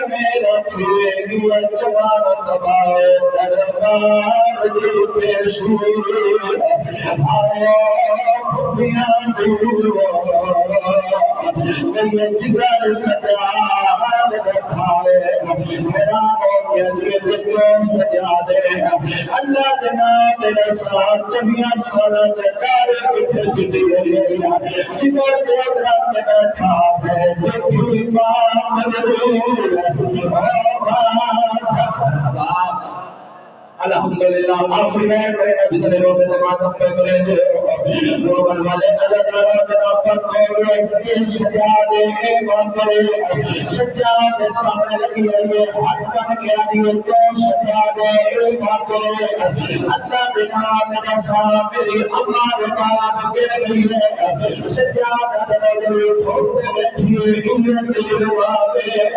میرا پھیری جوان دبائے دربار دی پیشی آیا پھپیاں دورا میرے جگر سجاد دکھائے میرا یہ دل سجا دے اللہ جنا میرے ساتھ چبیاں سونا چکارے پھر چلی گئی جگر دیکھ رہا میرا تھا ہے دیکھی ماں مدرور الحمدللہ آخری میں کرے جتنے لوگ تمام پہ کریں گے روبن والے اللہ تعالیٰ جناب پر کوئی سبیل سجادے ایمان کرے سجادے سامنے لگی ہے ہاتھ بن کے آنی تو سجادے ایمان کرے اللہ جناب میرا صاحب میری امار باب گر گئی ہے سجادہ دلوی پھوٹے بیٹھی ہے دل روا میں